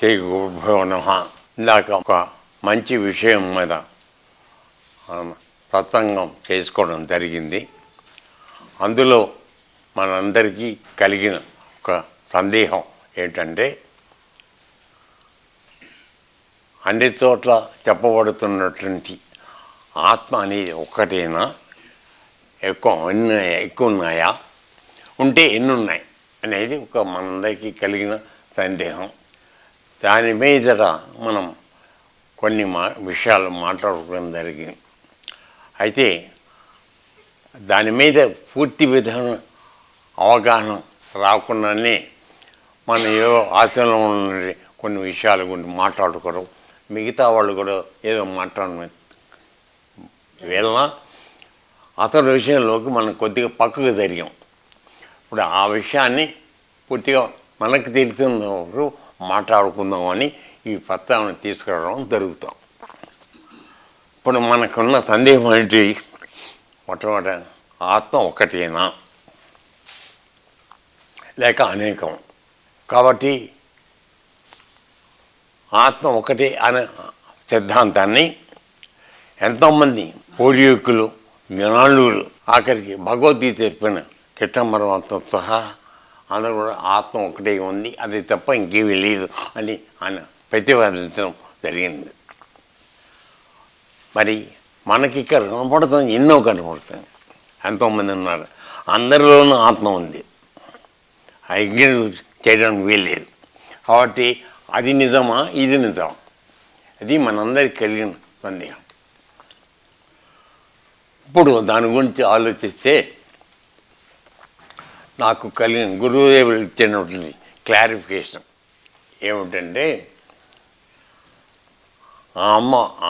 శ్రీ గురుభ్యో నమః. ఇందాక ఒక మంచి విషయం మీద సత్సంగం చేసుకోవడం జరిగింది. అందులో మనందరికీ కలిగిన ఒక సందేహం ఏంటంటే, అన్ని చోట్ల చెప్పబడుతున్నటువంటి ఆత్మ అనేది ఒక్కటేనా, ఎక్కువ ఉన్నాయా, ఉంటే ఎన్ని ఉన్నాయి అనేది ఒక మనందరికీ కలిగిన సందేహం. దాని మీద మనం కొన్ని విషయాలు మాట్లాడుకోవడం జరిగింది. అయితే దాని మీద పూర్తి విధాన అవగాహన రాకుండానే మనం ఏదో ఆచరణలో ఉన్న కొన్ని విషయాల గురించి మాట్లాడుకోవడం, మిగతా వాళ్ళు కూడా ఏదో మాట్లాడడం వెళ్ళినా అతని విషయంలోకి మనం కొద్దిగా పక్కకు జరిగాం. ఇప్పుడు ఆ విషయాన్ని పూర్తిగా మనకు తెలిసినప్పుడు మాట్లాడుకుందామని ఈ ప్రస్తావన తీసుకురావడం జరుగుతాం. ఇప్పుడు మనకున్న సందేహం ఏంటి? మొట్టమొదట ఆత్మ ఒకటేనా లేక అనేకం? కాబట్టి ఆత్మ ఒకటే అనే సిద్ధాంతాన్ని ఎంతోమంది పూర్వీకులు, జ్ఞానులు, ఆఖరికి భగవద్గీత చెప్పిన కృష్ణ పరమాత్మ సహా అందరూ కూడా ఆత్మ ఒకటే ఉంది, అది తప్ప ఇంకేమీ లేదు అని ఆయన ప్రతిపాదించడం జరిగింది. మరి మనకి ఇక్కడ కనపడుతుంది, ఎన్నో కనపడుతుంది, ఎంతోమంది ఉన్నారు, అందరిలోనూ ఆత్మ ఉంది, అగ్ని చేయడానికి వీల్లేదు. కాబట్టి అది నిజమా, ఇది నిజమా, అది మనందరికి కలిగిన సందేహం. ఇప్పుడు దాని గురించి ఆలోచిస్తే నాకు కలిగిన గురుదేవులు ఇచ్చినటువంటి క్లారిఫికేషన్ ఏమిటంటే,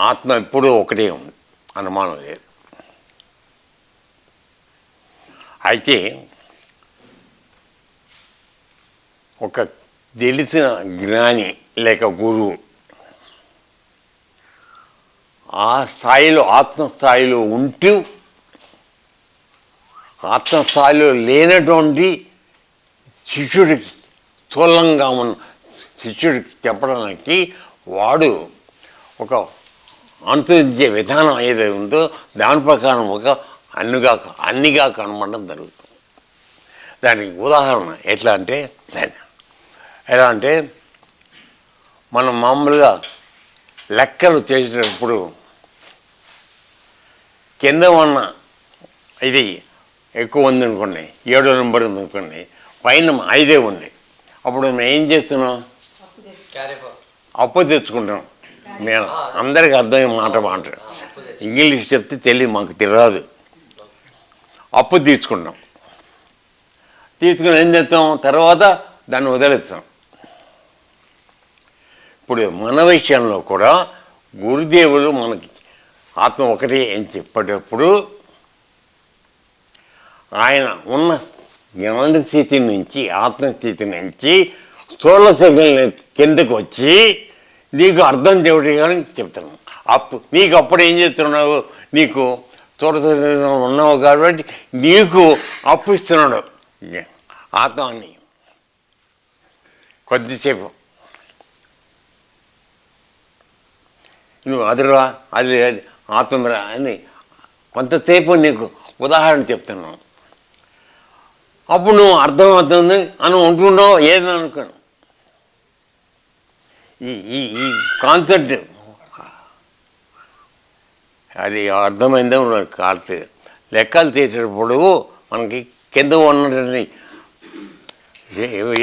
ఆత్మ ఎప్పుడూ ఒకటే ఉంది, అనుమానం లేదు. అయితే ఒక తెలిసిన జ్ఞాని లేక గురువు ఆ స్థాయిలో, ఆత్మస్థాయిలో ఉంటూ ఆత్మస్థాయిలో లేనటువంటి శిష్యుడికి, స్థూలంగా ఉన్న శిష్యుడికి చెప్పడానికి వాడు ఒక అనుసరించే విధానం ఏదైతే ఉందో దాని ప్రకారం ఒక అన్నిగా కనబడడం జరుగుతుంది. దానికి ఉదాహరణ ఎలా అంటే మనం మామూలుగా లెక్కలు చేసేటప్పుడు కింద ఉన్న ఇది ఎక్కువ ఉంది అనుకోండి, 7వ నెంబర్ ఉంది అనుకోండి, పైన 5 ఉంది, అప్పుడు మేము ఏం చేస్తున్నాం? అప్పు తెచ్చుకుంటాం. మేము అందరికీ అర్థమయ్యే మాట ఇంగ్లీష్ చెప్తే తెలియదు, మాకు తెలియదు. అప్పు తీసుకుంటాం, తీసుకుని ఏం చేస్తాం? తర్వాత దాన్ని వదిలేస్తాం. ఇప్పుడు మన విషయంలో కూడా గురుదేవులు మనకి ఆత్మ ఒకటి అని చెప్పేటప్పుడు ఆయన ఉన్న జ్ఞాన స్థితి నుంచి, ఆత్మస్థితి నుంచి స్థూల శరీరం కిందకు వచ్చి నీకు అర్థం చేయడానికి చెప్తాను. నీకు అప్పుడు ఏం చేస్తున్నావు? నీకు స్థూల శరీరం ఉన్నావు కాబట్టి నీకు అప్పు ఇస్తున్నాడు ఆత్మని. కొద్దిసేపు నువ్వు అదిరా, అది ఆత్మరా అని కొంతసేపు నీకు ఉదాహరణ చెప్తున్నావు. అప్పుడు నువ్వు అర్థమవుతుంది అని ఉంటున్నావు, ఏదని అనుకోను. ఈ కాన్సెప్ట్ అది అర్థమైందో కాలేదు. లెక్కలు తీసేటప్పుడు మనకి కింద ఉన్నటువంటి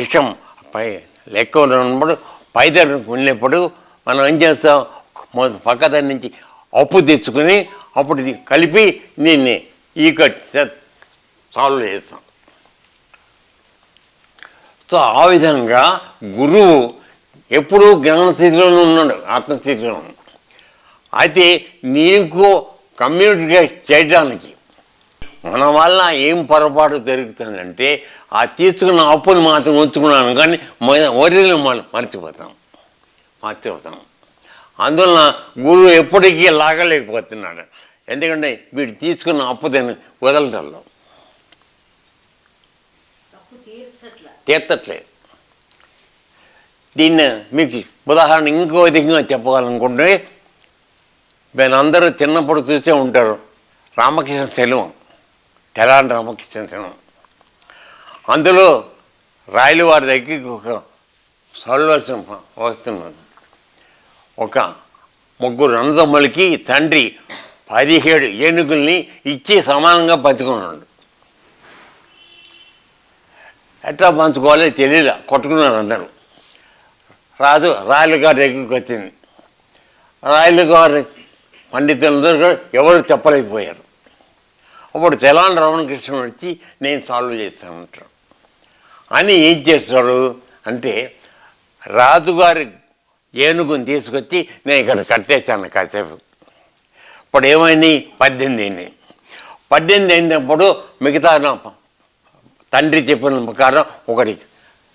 విషయం లెక్క ఉన్నప్పుడు పై దగ్గరకు వెళ్ళినప్పుడు మనం ఏం చేస్తాం? పక్క దాని నుంచి అప్పు తెచ్చుకొని అప్పుడు ఇది కలిపి దీన్ని సాల్వ్ చేస్తాం. సో ఆ విధంగా గురువు ఎప్పుడూ జ్ఞానస్థితిలోనే ఉన్నాడు, ఆత్మస్థితిలో. అయితే నీకు కమ్యూనికేట్ చేయడానికి మన వల్ల ఏం పొరపాటు జరుగుతుందంటే, ఆ తీసుకున్న అప్పుని మాత్రం ఉంచుకున్నాను కానీ ఒరిజినల్ మనం మర్చిపోతాం. అందువలన గురువు ఎప్పటికీ లాగలేకపోతున్నాడు. ఎందుకంటే వీడు తీసుకున్న అప్పు దాన్ని వదలటంలో తీర్చట్లేదు. దీన్ని మీకు ఉదాహరణ ఇంకో విధంగా చెప్పాలనుకుంటే మేము అందరూ చిన్నప్పుడు చూసే ఉంటారు రామకృష్ణ సెలవు, తెలాంటి రామకృష్ణ సెలవు. అందులో రాయలు వారి దగ్గరికి ఒక సల్వేషన్ వస్తున్నాను. ఒక ముగ్గురు అన్నదమ్ములకి తండ్రి 17 ఏనుగుల్ని ఇచ్చి సమానంగా పంచుకున్నాడు. ఎట్లా పంచుకోవాలో తెలియదు, కొట్టుకున్నారు అందరూ. రాయలు గారి దగ్గరికి వచ్చింది. రాయలు గారి పండితులందరూ కూడా ఎవరు చెప్పలేకపోయారు. అప్పుడు తెలాంటి రామకృష్ణ వచ్చి నేను సాల్వ్ చేస్తానంటాడు. అని ఏం చేస్తాడు అంటే రాజుగారి ఏనుగుని తీసుకొచ్చి నేను ఇక్కడ కట్టేశాను కాసేపు. ఇప్పుడు ఏమైంది? 18 అయినప్పుడు మిగతా తండ్రి చెప్పిన ప్రకారం ఒకరికి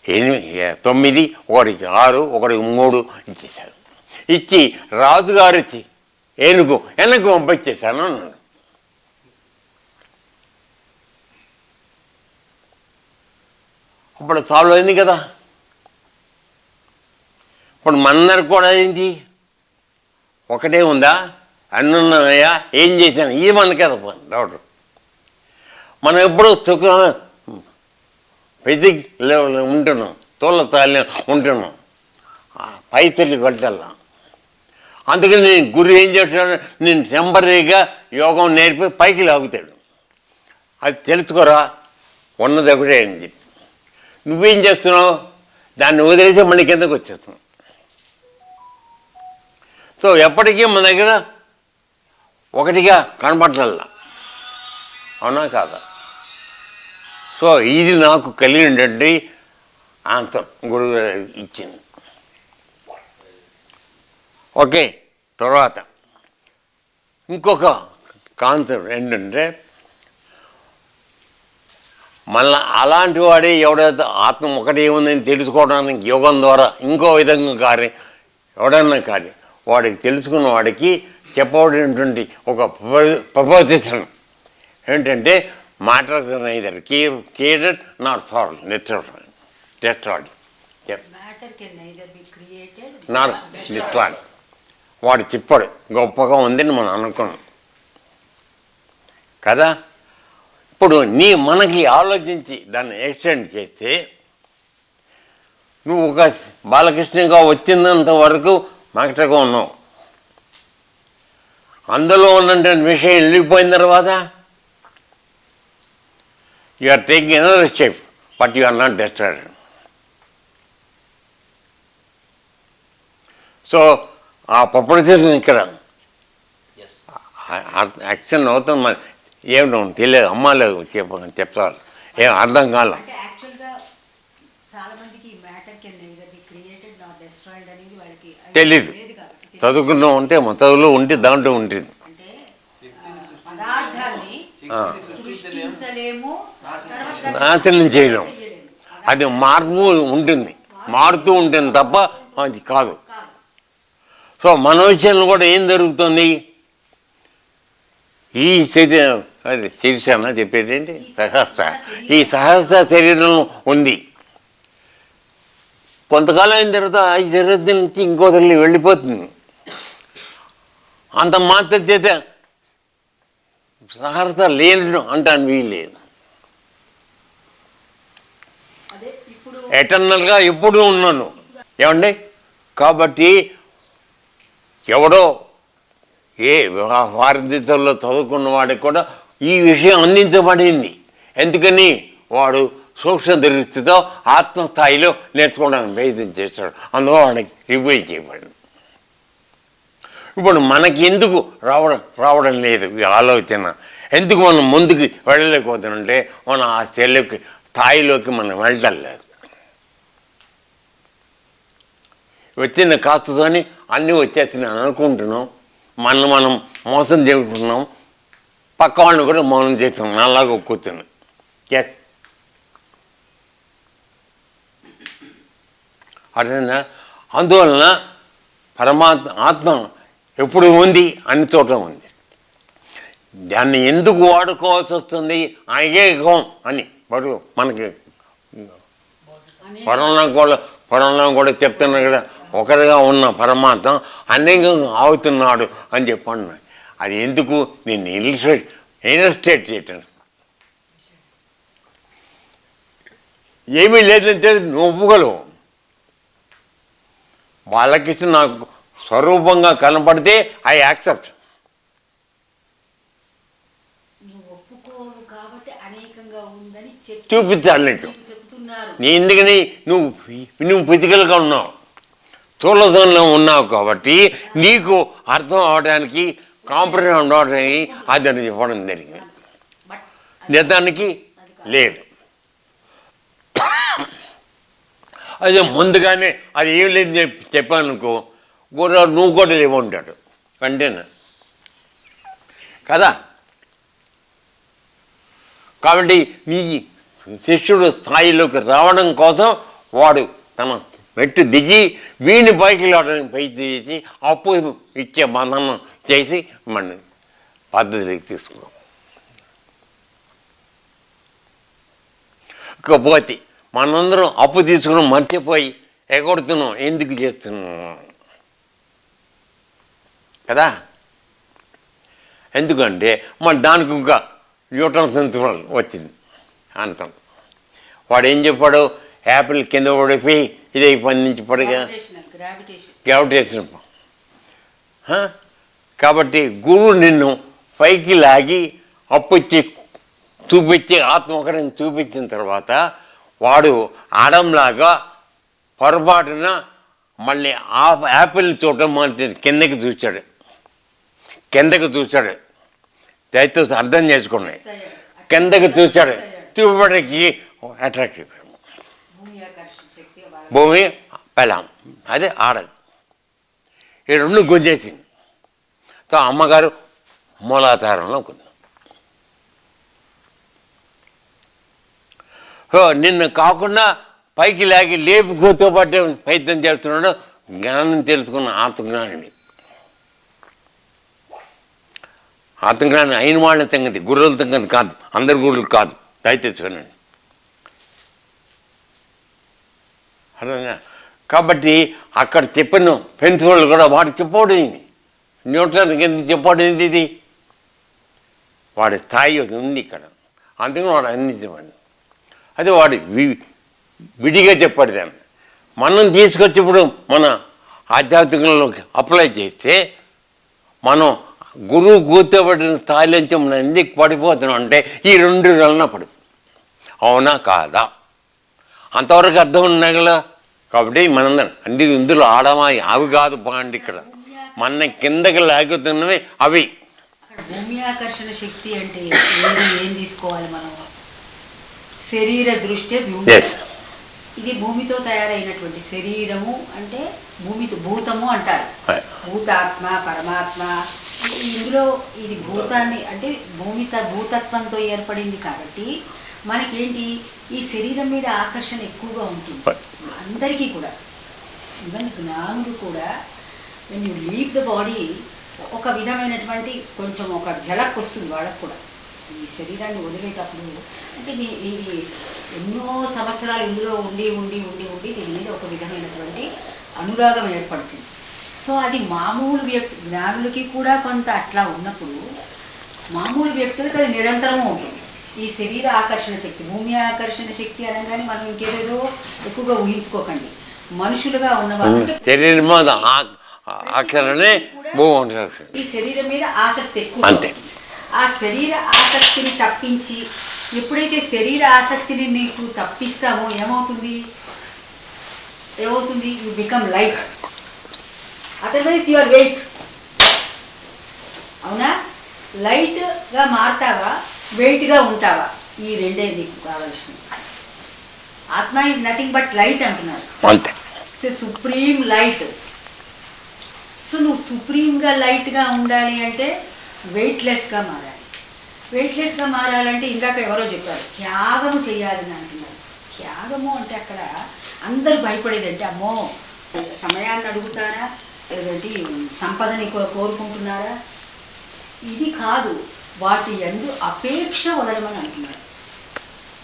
9, ఒకరికి 6, ఒకరికి 3 ఇచ్చేశాడు. ఇచ్చి రాజుగారి ఏనుగు వెనక్కి పంపించేశాను అన్నాడు. అప్పుడు సాల్వ్ అయింది కదా. ఇప్పుడు మనందరికి కూడా ఏంటి ఒకటే ఉందా? అన్నీ ఉన్నాయా? ఏం చేశాను? ఇది మనకే తప్ప డౌట్. మనం ఎప్పుడూ ఫిజిక్ లెవెల్ ఉంటున్నాం, తోళ్ళ ఉంటున్నాం, పై తల్లి వెళ్ళాల. అందుకని నేను గురు ఏం చేస్తాడు, నేను టెంపరీగా యోగం నేర్పి పైకి లాగుతాడు. అది తెలుసుకోరా, ఉన్నది ఒకటే అని చెప్పి. నువ్వేం చేస్తున్నావు? దాన్ని వదిలేసి మళ్ళీ కిందకు వచ్చేస్తున్నావు. సో ఎప్పటికీ మన దగ్గర ఒకటిగా కనపడాల, అవునా కాదా? సో ఇది నాకు కలిగినటువంటి ఆన్సర్ గురువు ఇచ్చింది. ఓకే, తర్వాత ఇంకొక కాన్సెప్ట్ ఏంటంటే మళ్ళీ అలాంటి వాడే ఎవడైతే ఆత్మ ఒకటి ఏముందని తెలుసుకోవడానికి యోగం ద్వారా ఇంకో విధంగా కానీ ఎవడన్నా కానీ వాడికి తెలుసుకున్న వాడికి చెప్పబడినటువంటి ఒక ప్రపోజిషన్ ఏంటంటే matter neither created not solve destroyed not destroyed. వాడు చెప్పాడు గొప్పగా ఉందని మనం అనుకున్నాం కదా. ఇప్పుడు మనకి ఆలోచించి దాన్ని ఎక్స్టెండ్ చేస్తే నువ్వు ఒక బాలకృష్ణగా వచ్చినంత వరకు మాటగా ఉన్నావు. అందులో ఉన్నటువంటి విషయం వెళ్ళిపోయిన తర్వాత you are taking another step, but you are not destroyed. So ఆ ప్రపోజిషన్ ఇక్కడ యాక్షన్ అవుతుంది. మరి ఏమిటో తెలియదు, అమ్మాలేదు చెప్పాలి, ఏం అర్థం కాల. తెలీదు, చదువుకున్నాం ఉంటే చదువులో ఉంటే దాంట్లో ఉంటుంది. నాశనం చేయలేం, అది మార్పు ఉంటుంది, మారుతూ ఉంటుంది తప్ప అది కాదు. సో మన విషయంలో కూడా ఏం జరుగుతుంది? ఈ అది శీర్షాన చెప్పేటండి సహస్ర, ఈ సహస్ర శరీరంలో ఉంది. కొంతకాలం అయిన తర్వాత ఈ శరీరం నుంచి ఇంకో తల్లి వెళ్ళిపోతుంది. అంత మాత్రం చేత సహస్ర లేని అంటాను వీల్లేదు. ఎటర్నల్గా ఎప్పుడూ ఉన్నాను. ఏమండి? కాబట్టి ఎవడో ఏ భారతదేశంలో చదువుకున్న వాడికి కూడా ఈ విషయం అందించబడింది. ఎందుకని వాడు సూక్ష్మ దృష్టితో ఆత్మస్థాయిలో నేర్చుకోవడానికి ప్రయత్నం చేస్తాడు. అందులో వాడికి రివైల్ చేయబడింది. ఇప్పుడు మనకి ఎందుకు రావడం లేదు ఈ ఆలోచన? ఎందుకు మనం ముందుకు వెళ్ళలేకపోతానంటే మనం ఆ స్థాయిలోకి మనం వెళ్ళడం లేదు. వచ్చిన కాస్తతోని అన్నీ వచ్చేస్తున్నాయి అనుకుంటున్నాం, మనం మోసం చేసుకుంటున్నాం, పక్క వాళ్ళని కూడా మౌనం చేస్తున్నాం, నల్లాగా కూర్చున్నాం. ఎస్, అర్థమైందా? అందువలన ఆత్మ ఎప్పుడు ఉంది, అన్ని చోట్ల ఉంది. దాన్ని ఎందుకు వాడుకోవాల్సి వస్తుంది? అయేకం అని బడు మనకి పురాణం కూడా చెప్తున్నాడు కదా, ఒకరిగా ఉన్న పరమాత్మ అనేకంగా ఆగుతున్నాడు అని చెప్పండి. అది ఎందుకు నేను ఇలస్ట్రేట్ చేయటం. ఏమీ లేదంటే నువ్వు ఒప్పుకోలేవు. వాళ్ళకి నాకు స్వరూపంగా కనపడితే ఐ యాక్సెప్ట్. చూపించాలి నీకు. నీ ఎందుకని నువ్వు ఫిజికల్గా ఉన్నావు, స్థూలతంలో ఉన్నావు కాబట్టి నీకు అర్థం అవడానికి, కాంప్రహెండ్ అవడానికి అది అని చెప్పడం జరిగింది. నిజానికి లేదు. అదే ముందుగానే అది ఏం లేదు చెప్పాను అనుకో, నువ్వు కూడా లేవుంటాడు వెంటనే కదా. కాబట్టి నీ శిష్యుడు స్థాయిలోకి రావడం కోసం వాడు తన మెట్టు దిగి వీడిని పైకి రావడానికి పైకి తీసి అప్పు ఇచ్చే బంధనం చేసి మన పద్ధతిలోకి తీసుకున్నాం. ఇకపోతే మనందరం అప్పు తీసుకుని మర్చిపోయి ఎగొడుతున్నాం. ఎందుకు చేస్తున్నాం కదా? ఎందుకంటే మన దానికి ఇంకా న్యూటన్ సూత్రం వచ్చింది అంతం. వాడు ఏం చెప్పాడు, యాపిల్ కింద పడిపోయి ఇదే పని నుంచి పడిగా గ్రావిటేషన్. కాబట్టి గురువు నిన్ను పైకి లాగి అప్పిచ్చి చూపించి ఆత్మకరణ చూపించిన తర్వాత వాడు ఆడంలాగా పొరపాటున మళ్ళీ ఆ యాపిల్ చూడటం మన కిందకి చూశాడు. దయచేసి అర్థం చేసుకోండి. కిందకి చూశాడు, చూపడానికి అట్రాక్ట్ అయిపోయాడు. భూమి పెళ్ళాం అదే ఆడది, ఈ రెండు గుంజేసింది. సో అమ్మగారు మూలాధారంలో కొంది. నిన్ను కాకుండా పైకి లాగి లేపి కూర్చోబట్టే ప్రయత్నం చేస్తున్నాడు. జ్ఞానం తెలుసుకున్న ఆత్మజ్ఞాని. ఆత్మజ్ఞానం అయిన వాళ్ళ సంగతి, గురువుల సంగతి కాదు, అందరి గురువులు కాదు. దయచేసి వినండి. అర్థంగా? కాబట్టి అక్కడ చెప్పిన ప్రిన్సిపల్ కూడా వాడు చెప్పబడింది. న్యూటన్కి ఎందుకు చెప్పబడింది? ఇది వాడి స్థాయి ఉంది ఇక్కడ, అందుకని వాడు అందించమని. అది వాడు విడిగా చెప్పాడు. దాన్ని మనం తీసుకొచ్చి ఇప్పుడు మన ఆధ్యాత్మికంలోకి అప్లై చేస్తే మనం గురువు కూర్చోబడిన స్థాయిలోంచి మనం ఎందుకు పడిపోతున్నాం అంటే ఈ రెండు వలన పడిపో. అవునా కాదా? అంతవరకు అర్థం ఉన్నాయి కదా. కాబట్టి మనందరం అంటే ఇందులో ఆడమా అవి కాదు పాండి, ఇక్కడ మన కిందకి లాగుతున్నవి అవి. భూమి ఆకర్షణ శక్తి అంటే ఏం తీసుకోవాలి మనం? శరీర దృష్ట్యా ఇది భూమితో తయారైనటువంటి శరీరము అంటే భూమితో భూతము అంటారు. భూతాత్మ పరమాత్మ అంటే ఇందులో ఇది భూతాన్ని అంటే భూతత్వంతో ఏర్పడింది కాబట్టి మనకేంటి ఈ శరీరం మీద ఆకర్షణ ఎక్కువగా ఉంటుంది అందరికీ కూడా. ఈవెన్ జ్ఞానులు కూడా when you leave the body ఒక విధమైనటువంటి కొంచెం ఒక ఝలక్ వస్తుంది వాళ్ళకు కూడా. ఈ శరీరాన్ని వదిలేటప్పుడు అంటే ఇది ఎన్నో సంవత్సరాలు ఇందులో ఉండి ఉండి ఉండి ఉండి దీని మీద ఒక విధమైనటువంటి అనురాగం ఏర్పడుతుంది. సో అది మామూలు జ్ఞానులకి కూడా కొంత అట్లా ఉన్నప్పుడు మామూలు వ్యక్తులకు అది నిరంతరము ఉంటుంది. ఈ శరీర ఆకర్షణ శక్తి, భూమి ఆకర్షణ శక్తి అనగానే మనం ఇంకేదో ఎక్కువగా ఊహించుకోకండి. మనుషులుగా ఉన్న వాళ్ళు ఈ శరీరం మీద ఆసక్తి ఎక్కువ. ఆ శరీర ఆసక్తిని తప్పించి ఎప్పుడైతే శరీర ఆసక్తిని నీకు తప్పిస్తామో ఏమవుతుంది? You become light, otherwise your weight. అవునా? లైట్గా మారుతావా, వెయిట్గా ఉంటావా? ఈ రెండే నీకు కావాల్సినవి. ఆత్మ ఈజ్ నథింగ్ బట్ లైట్ అంటున్నారు. Supreme light. సో నువ్వు సుప్రీంగా లైట్గా ఉండాలి అంటే వెయిట్లెస్గా మారాలి. వెయిట్లెస్గా మారాలంటే ఇందాక ఎవరో చెప్పారు త్యాగము చేయాలని అంటున్నారు. త్యాగము అంటే అక్కడ అందరూ భయపడేది అంటే అమ్మో సమయాన్ని అడుగుతారా, లేదంటే సంపదని కోరుకుంటున్నారా? ఇది కాదు, వాటి యందు అపేక్ష వదలమని అంటున్నారు.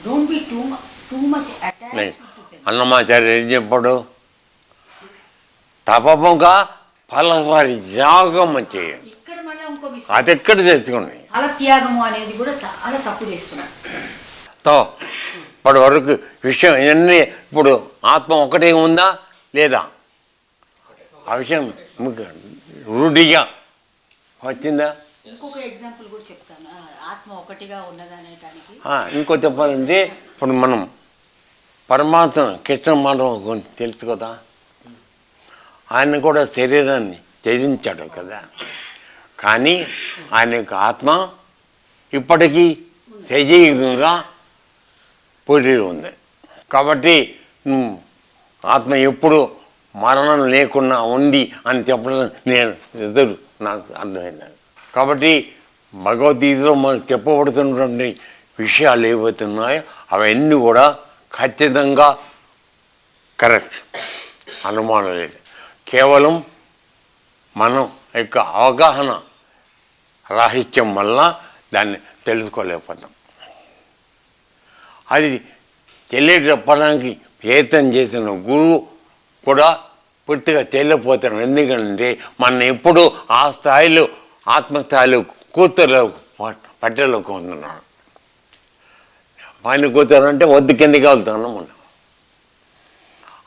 Don't be too much attached to them. Annamacharya ఏం చెప్పాడు? తపముగా ఫలపరిత్యాగం చేయండి. ఇక్కడ మళ్ళీ ఇంకో అది ఎక్కడ తెచ్చుకోండి. ఫలత్యాగము అనేది కూడా చాలా తప్పు చేస్తున్నాం. ఇప్పటి వరకు విషయం ఇవన్నీ ఇప్పుడు ఆత్మ ఒకటే ఉందా లేదా ఆ విషయం మీకు రూఢిగా వచ్చిందా? ఇంకొక ఎగ్జాంపుల్ కూడా చెప్తాను, ఆత్మ ఒకటిగా ఉన్నదనేటానికి. ఇంకో చెప్పాలంటే ఇప్పుడు మనం పరమాత్మ కృష్ణ మనం గురించి తెలుసు కదా, ఆయన కూడా శరీరాన్ని త్యజించాడు కదా, కానీ ఆయన యొక్క ఆత్మ ఇప్పటికీ సజీవంగా పూరి ఉంది. కాబట్టి ఆత్మ ఎప్పుడు మరణం లేకుండా ఉంది అని చెప్పడం నేను ఎదురు నాకు అర్థమైంది. కాబట్టి భగవద్గీతలో మనకు చెప్పబడుతున్నటువంటి విషయాలు ఏవైతున్నాయో అవన్నీ కూడా ఖచ్చితంగా కరెక్ట్, అనుమానం లేదు. కేవలం మనం యొక్క అవగాహన రాహిత్యం వల్ల దాన్ని తెలుసుకోలేకపోతాం. అది తెలియజెప్పడానికి ప్రయత్నం చేసిన గురువు కూడా పూర్తిగా తెలియపోతాడు. ఎందుకంటే మనం ఎప్పుడు ఆ స్థాయిలో ఆత్మస్థాయిలో కూతురు పట్టెలోకి ఉంటున్నాడు. పైన కూతురంటే వద్దు కిందకి వెళ్తున్నాం మనం,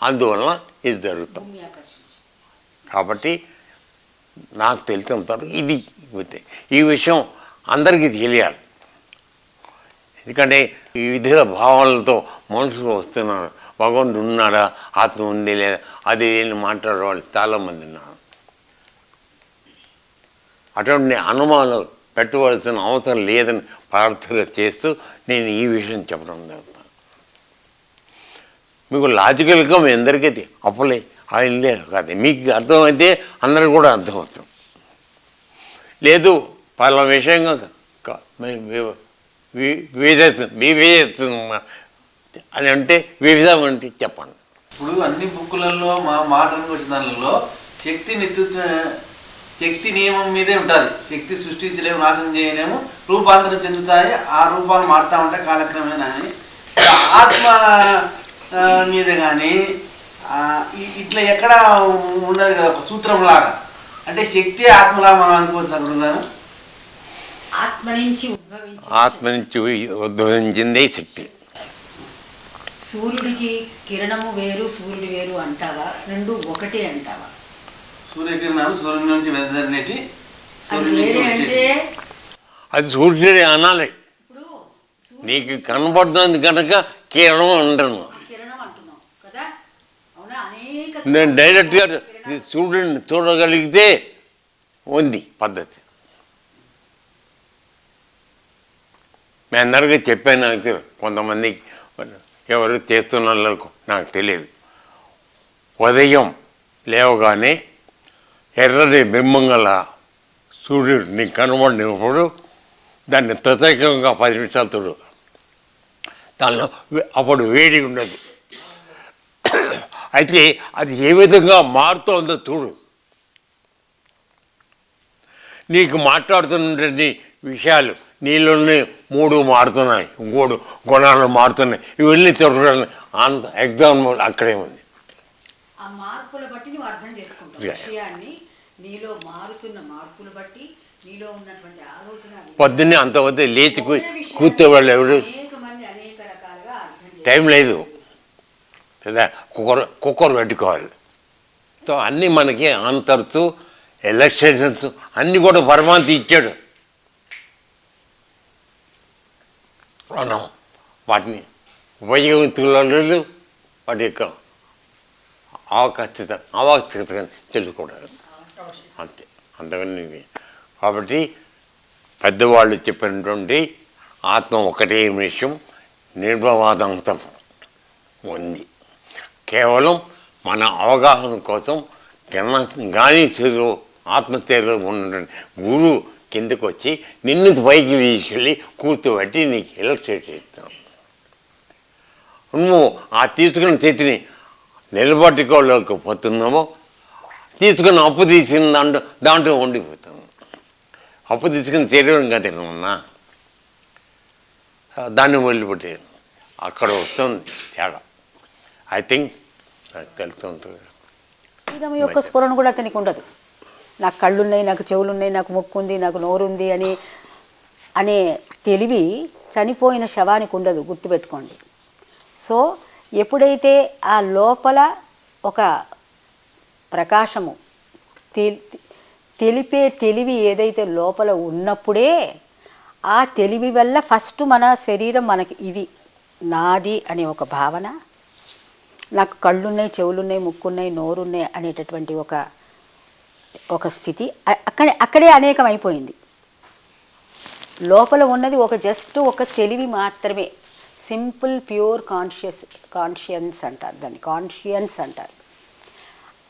అందువలన ఇది జరుగుతాం. కాబట్టి నాకు తెలిసినంత ఇది ఈ విషయం అందరికీ తెలియాలి. ఎందుకంటే ఈ వివిధ భావాలతో మనుషులు వస్తున్నారు. భగవంతుడు ఉన్నాడా, ఆత్మ ఉంది లేదా, అది ఏం మాట్లాడే వాళ్ళు చాలామంది ఉన్నారు. అటువంటి అనుమానాలు పెట్టవలసిన అవసరం లేదని ప్రార్థన చేస్తూ నేను ఈ విషయం చెప్పడం జరుగుతాను. మీకు లాజికల్గా మీ అందరికీ అప్పులే ఆయన లేదు కాదు, మీకు అర్థమైతే అందరికి కూడా అర్థమవుతుంది. లేదు పలా విషయంగా వివేచన అని అంటే వివిధం అంటే చెప్పండి. ఇప్పుడు అన్ని బుక్కులలో మా మాటలకు వచ్చిన దానిలో శక్తి నియమం మీదే ఉంటుంది. శక్తి సృష్టించలేము, నాశనం చేయలేము, రూపాంతరం చెందుతాయి, ఆ రూపాలు మారుతూ ఉంటాయి కాలక్రమేణా అని. ఆత్మ మీద కానీ ఇట్లా ఎక్కడ ఉండదు కదా ఒక సూత్రంలాగా. అంటే శక్తి ఆత్మలా మనం అనుకోవచ్చు అనుకున్నాను. ఆత్మ నుంచి ఉద్భవించిందే శక్తి. సూర్యుడికి కిరణము వేరు, సూర్యుడు వేరు అంటావా? రెండు ఒకటే అంటావా? సూర్యకిరణాలు సూర్యుడి నుంచి వెదజల్లేటి, అది సూర్యుడే అనాలి. నీకు కనబడుతుంది కనుక కిరణం అంటాను. నేను డైరెక్ట్గా సూర్యుడిని చూడగలిగితే ఉంది పద్ధతి. మీ అందరికీ చెప్పాను. నాకు కొంతమందికి ఎవరు చేస్తున్నారు నాకు తెలియదు. ఉదయం లేవగానే ఎర్రని బింబం గల సూర్యుడు నీకు కనబడినప్పుడు దాన్ని ప్రత్యేకంగా 10 నిమిషాలు చూడు. దానిలో అప్పుడు వేడి ఉండదు. అయితే అది ఏ విధంగా మారుతోందో చూడు. నీకు మాట్లాడుతున్నటువంటి విషయాలు నీలోనే 3 మారుతున్నాయి, 3 గుణాలు మారుతున్నాయి. ఇవన్నీ చూడడానికి అంత ఎగ్జాంపుల్ అక్కడే ఉంది. ఆ మార్పుల బట్టి నువ్వు అర్థం చేసుకుంటావు విషయాన్ని. నీలో మారుతున్న మార్పులు బట్టి నీలో ఉన్నటువంటి ఆలోచన పొద్దున్నే అంతవద్ద లేచి కూర్చోవాళ్ళు ఎవరు అనేక రకాలుగా టైం లేదు కదా. కుక్కర్ పెట్టుకోవాలి. సో అన్నీ మనకి ఆన్సర్స్, ఎలక్షన్స్ అన్నీ కూడా పరమాత్మ ఇచ్చాడు. మనం వాటిని ఉపయోగించుకోలేదు. వాటి యొక్క అవకాశత తెలుసుకోవడం అంతే, అంతకని. కాబట్టి పెద్దవాళ్ళు చెప్పినటువంటి ఆత్మ ఒకటే విషయం నిర్భవాదంతం ఉంది. కేవలం మన అవగాహన కోసం గాలి శరీరం ఆత్మశరీరం ఉన్నటువంటి గురువు కిందకు వచ్చి నిన్ను పైకి తీసుకెళ్ళి కూర్చోబెట్టి నీకు ఎలక్ట్రేట్ చేస్తాం. నువ్వు ఆ తీసుకున్న స్థితిని నిలబట్టుకోలేకపోతున్నామో తీసుకుని అప్పు తీసిన దాంట్లో ఉండిపోతాను. అప్పు తీసుకుని శరీరం కదా ఉన్నా దాన్ని వదిలిపెట్టాను. అక్కడ వస్తుంది తేడా. ఐ థింక్ నాకు తెలుస్తుంది. శరీరం యొక్క స్ఫురణ కూడా అతనికి ఉండదు. నాకు కళ్ళు ఉన్నాయి, నాకు చెవులు ఉన్నాయి, నాకు ముక్కు ఉంది, నాకు నోరు ఉంది అనే తెలివి చనిపోయిన శవానికి ఉండదు, గుర్తుపెట్టుకోండి. సో ఎప్పుడైతే ఆ లోపల ఒక ప్రకాశము తెలిపే తెలివి ఏదైతే లోపల ఉన్నప్పుడే ఆ తెలివి వల్ల ఫస్ట్ మన శరీరం మనకి ఇది నాది అనే ఒక భావన, నాకు కళ్ళున్నాయి, చెవులున్నాయి, ముక్కున్నాయి, నోరున్నాయి అనేటటువంటి ఒక స్థితి అక్కడే అనేకం అయిపోయింది. లోపల ఉన్నది జస్ట్ ఒక తెలివి మాత్రమే. సింపుల్ ప్యూర్ కాన్షియన్స్ అంటారు దాన్ని, కాన్షియన్స్ అంటారు.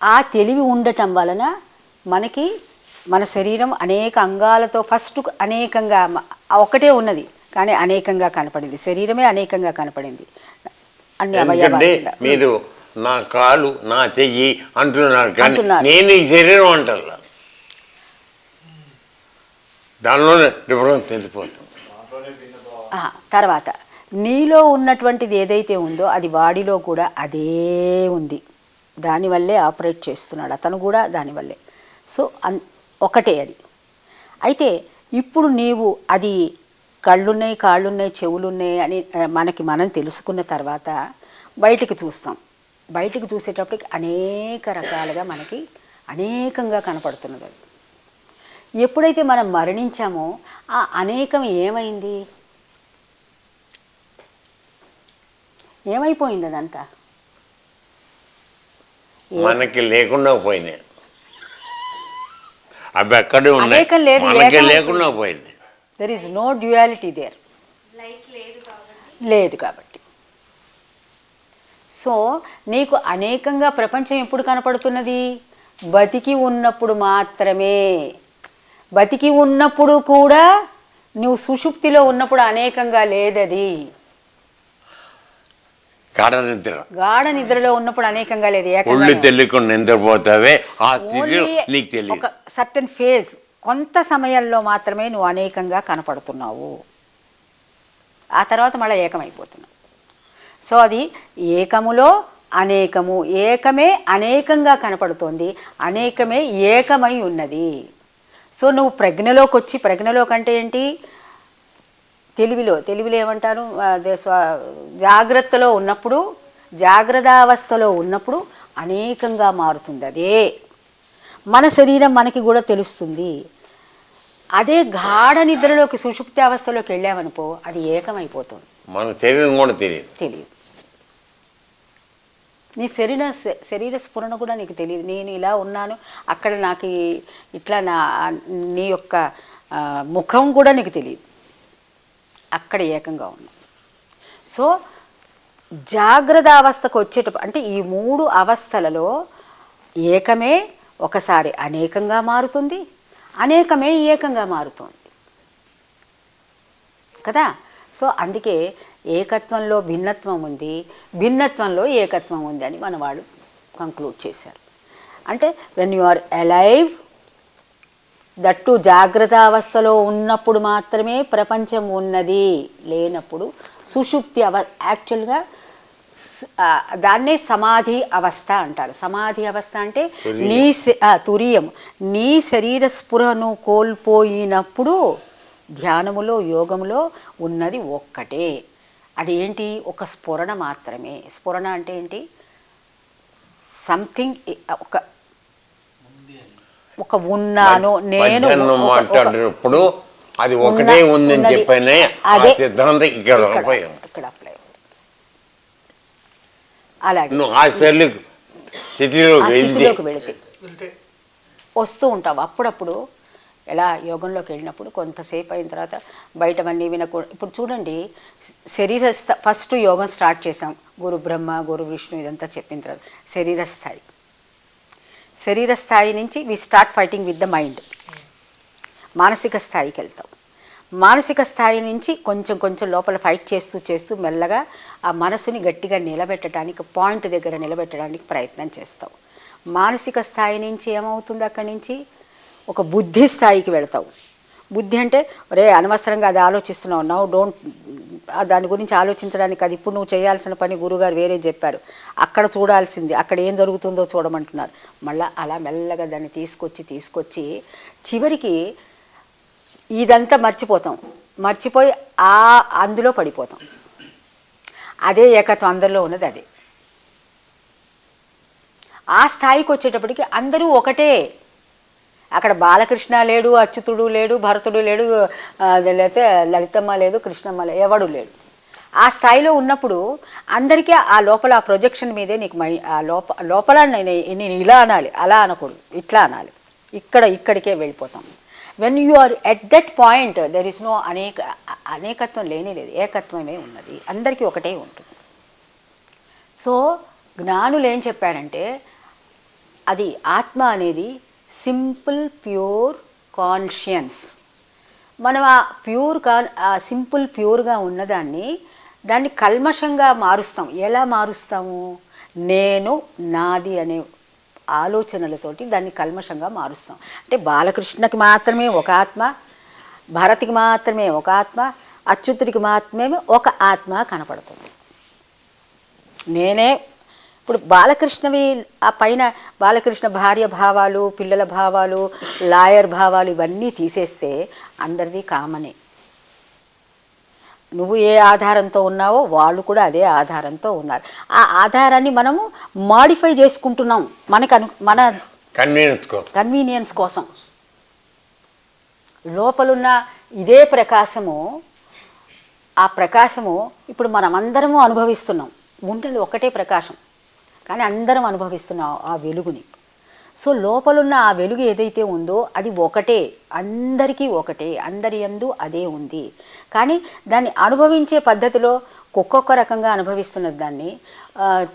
ఆ తెలివి ఉండటం వలన మనకి మన శరీరం అనేక అంగాలతో ఫస్ట్ అనేకంగా ఒకటే ఉన్నది కానీ అనేకంగా కనపడింది. శరీరమే అనేకంగా కనపడింది అన్ని అవయవాలు. మీరు నా కాలు, నా చెయ్యి అంటున్నారు కానీ నేను ఈ శరీరం అంటారు. దానిలోనే డిఫరెన్స్ తెలిసిపోతుంది. తర్వాత నీలో ఉన్నటువంటిది ఏదైతే ఉందో అది వాడిలో కూడా అదే ఉంది. దానివల్లే ఆపరేట్ చేస్తున్నాడు అతను కూడా, దానివల్లే. సో ఒకటే అది. అయితే ఇప్పుడు నీవు అది కళ్ళున్నాయి, కాళ్ళున్నాయి, చెవులున్నాయి అని మనం తెలుసుకున్న తర్వాత బయటికి చూస్తాం. బయటికి చూసేటప్పటికి అనేక రకాలుగా మనకి అనేకంగా కనపడుతున్నది. అది ఎప్పుడైతే మనం మరణించామో ఆ అనేకం ఏమైపోయింది అదంతా మనకి లేకుండా పోయినాయి. అవి ఎక్కడే ఉన్నాయి, లేకుండా పోయింది. There is no duality there, లేదు కాబట్టి. సో నీకు అనేకంగా ప్రపంచం ఎప్పుడు కనపడుతున్నది? బతికి ఉన్నప్పుడు మాత్రమే. బతికి ఉన్నప్పుడు కూడా నువ్వు సుషుప్తిలో ఉన్నప్పుడు అనేకంగా లేదది. గాఢ నిద్రలో ఉన్నప్పుడు అనేకంగా లేదు. తెలియకుండా నిద్రపోతావే, ఒక సర్టన్ ఫేజ్, కొంత సమయంలో మాత్రమే నువ్వు అనేకంగా కనపడుతున్నావు. ఆ తర్వాత మళ్ళీ ఏకమైపోతున్నావు. సో అది ఏకములో అనేకము, ఏకమే అనేకంగా కనపడుతోంది, అనేకమే ఏకమై ఉన్నది. సో నువ్వు ప్రజ్ఞలోకి అంటే ఏంటి? తెలివిలో ఏమంటారు? జాగ్రత్తలో ఉన్నప్పుడు, జాగ్రత్తావస్థలో ఉన్నప్పుడు అనేకంగా మారుతుంది. అదే మన శరీరం మనకి కూడా తెలుస్తుంది. అదే గాఢ నిద్రలోకి, సుషుప్తి అవస్థలోకి వెళ్ళామనుకో అది ఏకమైపోతుంది. మన శరీరం కూడా తెలియదు. నీ శరీర స్ఫురణ కూడా నీకు తెలియదు. నేను ఇలా ఉన్నాను, అక్కడ నాకు ఇట్లా నీ యొక్క ముఖం కూడా నీకు తెలియదు. అక్కడ ఏకంగా ఉన్నాం. సో జాగ్రత్త అవస్థకు వచ్చేటప్పుడు అంటే ఈ 3 అవస్థలలో ఏకమే ఒకసారి అనేకంగా మారుతుంది, అనేకమే ఏకంగా మారుతుంది కదా. సో అందుకే ఏకత్వంలో భిన్నత్వం ఉంది, భిన్నత్వంలో ఏకత్వం ఉంది అని మన వాళ్ళు కంక్లూడ్ చేశారు. అంటే when you are alive, that జాగ్రత్త అవస్థలో ఉన్నప్పుడు మాత్రమే ప్రపంచం ఉన్నది, లేనప్పుడు సుషుప్తి యాక్చువల్గా దాన్నే సమాధి అవస్థ అంటారు. సమాధి అవస్థ అంటే తురియం, నీ శరీర స్ఫురను కోల్పోయినప్పుడు ధ్యానములో, యోగములో ఉన్నది ఒక్కటే. అది ఏంటి? ఒక స్ఫురణ మాత్రమే. స్ఫురణ అంటే ఏంటి? సంథింగ్, ఒక ఉన్నాను నేను మాట్లాడినప్పుడు అది ఒకటే ఉందని చెప్పానే, అదే ఇక్కడ అప్లై. అలాగే స్థితిలోకి వెళితే వస్తూ ఉంటావు. అప్పుడప్పుడు ఎలా యోగంలోకి వెళ్ళినప్పుడు కొంతసేపు అయిన తర్వాత బయటవన్నీ వినకూడదు. ఇప్పుడు చూడండి, ఫస్ట్ యోగం స్టార్ట్ చేసాం, గురు బ్రహ్మ, గురు విష్ణు ఇదంతా చెప్పిన తర్వాత శరీర స్థాయి నుంచి we start fighting with the mind. మానసిక స్థాయికి వెళ్తాం. మానసిక స్థాయి నుంచి కొంచెం లోపల ఫైట్ చేస్తూ మెల్లగా ఆ మనసుని గట్టిగా నిలబెట్టడానికి, పాయింట్ దగ్గర నిలబెట్టడానికి ప్రయత్నం చేస్తాం. మానసిక స్థాయి నుంచి ఏమవుతుంది? అక్కడి నుంచి ఒక బుద్ధి స్థాయికి వెళ్తావు. బుద్ధి అంటే ఒరే అనవసరంగా అది ఆలోచిస్తున్నావు, నౌ డోంట్, దాని గురించి ఆలోచించడానికి అది ఇప్పుడు నువ్వు చేయాల్సిన పని గురుగారు వేరే చెప్పారు, అక్కడ చూడాల్సింది, అక్కడ ఏం జరుగుతుందో చూడమంటున్నారు. మళ్ళీ అలా మెల్లగా దాన్ని తీసుకొచ్చి చివరికి ఇదంతా మర్చిపోయి అందులో పడిపోతాం. అదే ఏకత్వం, అందరిలో ఉన్నది అదే. ఆ స్థాయికి వచ్చేటప్పటికి అందరూ ఒకటే. అక్కడ బాలకృష్ణ లేడు, అచ్యుతుడు లేడు, భరతుడు లేడు, లేకపోతే లలితమ్మ లేదు, కృష్ణమ్మ లేదు, ఎవడు లేడు. ఆ స్థాయిలో ఉన్నప్పుడు అందరికీ ఆ లోపల ఆ ప్రొజెక్షన్ మీదే నీకు ఆ లోపల నేను ఇలా అనాలి, అలా అనకూడదు, ఇట్లా అనాలి, ఇక్కడికే వెళ్ళిపోతాం. When you are at that point there is no అనేకత్వం లేని లేదు, ఏకత్వమే ఉన్నది, అందరికీ ఒకటే ఉంటుంది. సో జ్ఞానులు ఏం చెప్పారంటే అది ఆత్మ అనేది సింపుల్ ప్యూర్ కాన్షియన్స్. మనం ఆ సింపుల్ ప్యూర్గా ఉన్నదాన్ని దాన్ని కల్మషంగా మారుస్తాం. ఎలా మారుస్తాము? నేను నాది అనే ఆలోచనలతోటి దాన్ని కల్మషంగా మారుస్తాం. అంటే బాలకృష్ణకి మాత్రమే ఒక ఆత్మ, భరత్కి మాత్రమే ఒక ఆత్మ, అచ్యుతుడికి మాత్రమే ఒక ఆత్మ కనపడుతుంది. నేనే ఇప్పుడు బాలకృష్ణవి ఆ పైన బాలకృష్ణ భార్య భావాలు, పిల్లల భావాలు, లాయర్ భావాలు ఇవన్నీ తీసేస్తే అందరిది కామనే. నువ్వు ఏ ఆధారంతో ఉన్నావో వాళ్ళు కూడా అదే ఆధారంతో ఉన్నారు. ఆ ఆధారాన్ని మనము మాడిఫై చేసుకుంటున్నాం మన కన్వీనియన్స్ కోసం. లోపలున్న ఇదే ప్రకాశము, ఆ ప్రకాశము ఇప్పుడు మనమందరము అనుభవిస్తున్నాం. ఉండేది ఒకటే ప్రకాశం, కానీ అందరం అనుభవిస్తున్నాం ఆ వెలుగుని. సో లోపలున్న ఆ వెలుగు ఏదైతే ఉందో అది ఒకటే, అందరికీ ఒకటే, అందరి యందు అదే ఉంది. కానీ దాన్ని అనుభవించే పద్ధతిలో ఒక్కొక్క రకంగా అనుభవిస్తున్నది, దాన్ని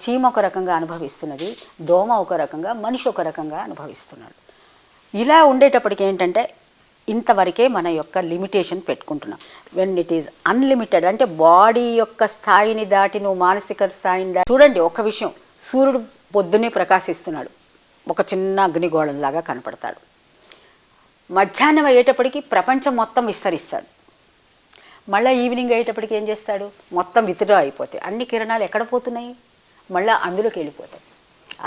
చీమ ఒక రకంగా అనుభవిస్తున్నది, దోమ ఒక రకంగా, మనిషి ఒక రకంగా అనుభవిస్తున్నాడు. ఇలా ఉండేటప్పటికి ఏంటంటే ఇంతవరకే మన యొక్క లిమిటేషన్ పెట్టుకుంటున్నాం. వెన్ ఇట్ ఈజ్ అన్లిమిటెడ్ అంటే బాడీ యొక్క స్థాయిని దాటి నువ్వు మానసిక స్థాయిని దాటి చూడండి. ఒక విషయం, సూర్యుడు పొద్దున్నే ప్రకాశిస్తున్నాడు, ఒక చిన్న అగ్నిగోళంలాగా కనపడతాడు. మధ్యాహ్నం అయ్యేటప్పటికి ప్రపంచం మొత్తం విస్తరిస్తాడు. మళ్ళీ ఈవినింగ్ అయ్యేటప్పటికి ఏం చేస్తాడు? మొత్తం విత్డ్రా అయిపోతాయి. అన్ని కిరణాలు ఎక్కడ పోతున్నాయి? మళ్ళీ అందులోకి వెళ్ళిపోతాయి.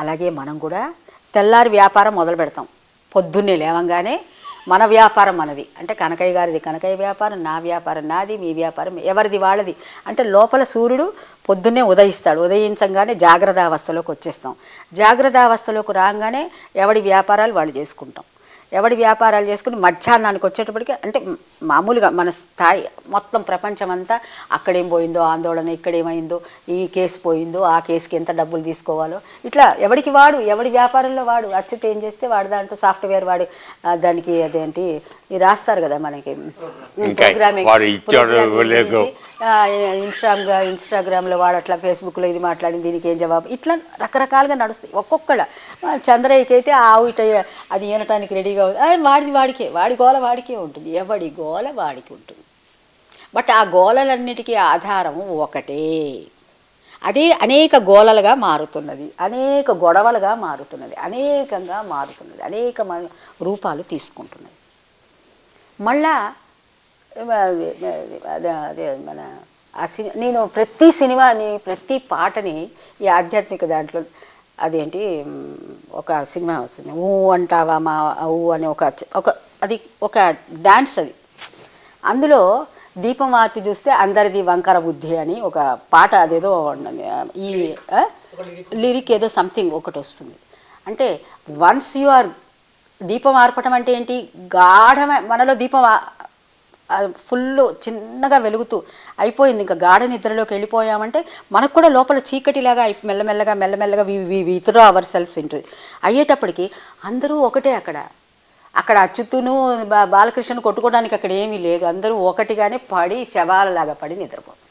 అలాగే మనం కూడా తెల్లారి వ్యాపారం మొదలు పెడతాం. పొద్దున్నే లేవంగానే మన వ్యాపారం మనది, అంటే కనకయ్య గారిది కనకయ్య వ్యాపారం, నా వ్యాపారం నాది, మీ వ్యాపారం ఎవరిది వాళ్ళది. అంటే లోపల సూర్యుడు పొద్దున్నే ఉదయిస్తాడు. ఉదయించగానే జాగ్రత్త అవస్థలోకి వచ్చేస్తాం. జాగ్రత్త అవస్థలోకి రాగానే ఎవడి వ్యాపారాలు వాళ్ళు చేసుకుంటాం. ఎవడి వ్యాపారాలు చేసుకుని మధ్యాహ్నానికి వచ్చేటప్పటికి అంటే మామూలుగా మన స్థాయి మొత్తం ప్రపంచం అంతా అక్కడేం పోయిందో ఆందోళన, ఇక్కడేమైందో, ఈ కేసు పోయిందో, ఆ కేసుకి ఎంత డబ్బులు తీసుకోవాలో, ఇట్లా ఎవడికి వాడు, ఎవడి వ్యాపారంలో వాడు. అచ్యుత ఏం చేస్తే వాడు దాంట్లో సాఫ్ట్వేర్ వాడు దానికి అదేంటి రాస్తారు కదా మనకి ప్రోగ్రామింగ్, ఇన్స్టాగ్రామ్లో వాడు అట్లా, ఫేస్బుక్లో ఇది మాట్లాడింది, దీనికి ఏం జవాబు, ఇట్లా రకరకాలుగా నడుస్తాయి. ఒక్కొక్కడ చంద్రయ్యకి అయితే ఆవు ఇట అది ఈనటానికి రెడీగా వాడికే, వాడి గోల వాడికే ఉంటుంది, ఎవడి గోల వాడికి ఉంటుంది. బట్ ఆ గోలలన్నిటికీ ఆధారము ఒకటే. అదే అనేక గోలలుగా మారుతున్నది, అనేక గొడవలుగా మారుతున్నది, అనేకంగా మారుతున్నది, అనేక రూపాలు తీసుకుంటున్నది. మళ్ళా అదే మన నేను ప్రతి సినిమాని, ప్రతి పాటని ఈ ఆధ్యాత్మిక దాంట్లో అదేంటి ఒక సినిమా వస్తుంది, ఊ అంటావా మా ఊ అనే అది ఒక డాన్స్. అది అందులో దీపం ఆర్పి చూస్తే అందరిది వంకర బుద్ధి అని ఒక పాట, అదేదో ఈ లిరిక్ ఏదో సంథింగ్ ఒకటి వస్తుంది. అంటే వన్స్ యు ఆర్ దీపం ఆర్పటం అంటే ఏంటి? గాఢమే మనలో దీపం ఫుల్ చిన్నగా వెలుగుతూ అయిపోయింది, ఇంకా గాఢ నిద్రలోకి వెళ్ళిపోయామంటే మనకు కూడా లోపల చీకటిలాగా మెల్లమెల్లగా విత్డ్రా అవర్ సెల్ఫ్స్ ఉంటుంది. అయ్యేటప్పటికి అందరూ ఒకటే. అక్కడ అచ్యుతును బాలకృష్ణను కొట్టుకోవడానికి అక్కడ ఏమీ లేదు, అందరూ ఒకటిగానే పడి శవాలలాగా పడి నిద్రపోతారు.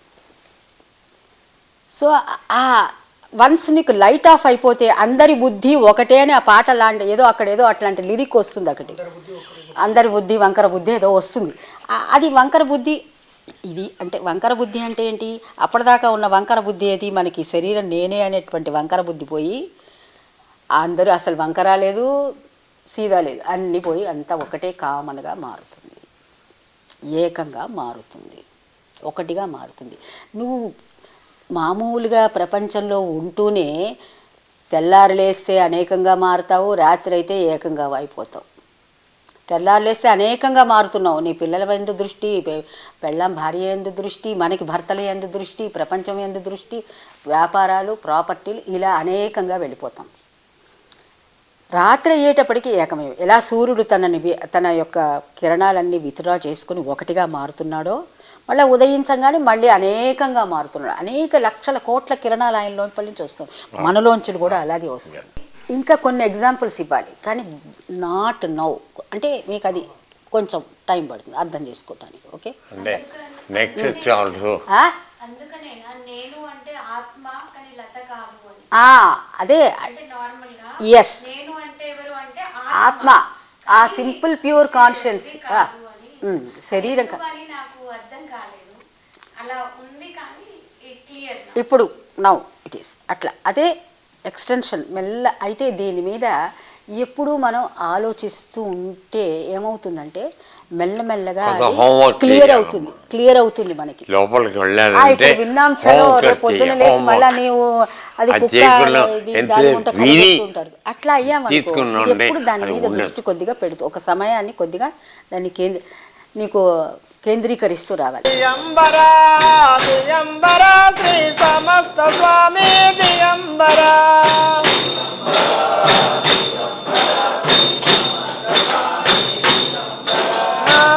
సో వన్స్ నీకు లైట్ ఆఫ్ అయిపోతే అందరి బుద్ధి ఒకటే అని ఆ పాట లాంటి ఏదో అక్కడేదో అట్లాంటి లిరిక్ వస్తుంది. ఒకటి అందరి బుద్ధి వంకర బుద్ధి ఏదో వస్తుంది. అది వంకర బుద్ధి. ఇది అంటే వంకర బుద్ధి అంటే ఏంటి? అప్పటిదాకా ఉన్న వంకర బుద్ధి ఏది? మనకి శరీరం నేనే అనేటువంటి వంకర బుద్ధి పోయి అందరూ అసలు వంకర లేదు, సీదా లేదు, అన్నీ పోయి అంతా ఒకటే కామన్గా మారుతుంది. ఏకంగా మారుతుంది, ఒకటిగా మారుతుంది. నువ్వు మామూలుగా ప్రపంచంలో ఉంటూనే తెల్లారు లేస్తే అనేకంగా మారుతావు, రాత్రి అయితే ఏకంగా అయిపోతావు. తెల్లారు లేస్తే అనేకంగా మారుతున్నావు. నీ పిల్లల ఎందు దృష్టి, పెళ్ళాం భార్య ఎందు దృష్టి, మనకి భర్తల ఎందు దృష్టి, ప్రపంచం ఎందు దృష్టి, వ్యాపారాలు, ప్రాపర్టీలు, ఇలా అనేకంగా వెళ్ళిపోతాం. రాత్రి అయ్యేటప్పటికీ ఏకమే. ఎలా సూర్యుడు తన యొక్క కిరణాలన్నీ విత్డ్రా చేసుకుని ఒకటిగా మారుతున్నాడో, మళ్ళీ ఉదయించగానే మళ్ళీ అనేకంగా మారుతున్నాడు. అనేక లక్షల కోట్ల కిరణాలు ఆయన లోపల నుంచి వస్తుంది, మనలోంచి కూడా అలాగే వస్తుంది. ఇంకా కొన్ని ఎగ్జాంపుల్స్ ఇవ్వాలి, కానీ నాట్ నౌ. అంటే మీకు అది కొంచెం టైం పడుతుంది అర్థం చేసుకోవటానికి. ఓకే, అదే ఎస్, ఆత్మ, ఆ సింపుల్ ప్యూర్ కాన్షియన్స్, శరీరం. ఇప్పుడు నౌ ఇట్ ఈస్ అట్లా, అదే ఎక్స్టెన్షన్ మెల్ల. అయితే దీని మీద ఎప్పుడు మనం ఆలోచిస్తూ ఉంటే ఏమవుతుందంటే మెల్లమెల్లగా క్లియర్ అవుతుంది మనకి. ఇక్కడ విన్నాం చలో, రేపు పొద్దున లేచి మళ్ళా నీవు అది ఉంటారు, అట్లా అయ్యామనుకో. ఎప్పుడు దాని మీద దృష్టి కొద్దిగా పెడుతూ ఒక సమయాన్ని కొద్దిగా దాన్ని నీకు కేంద్రీకరిస్తూ రావాలి. శ్రీ సమస్త స్వామి దిగంబరా,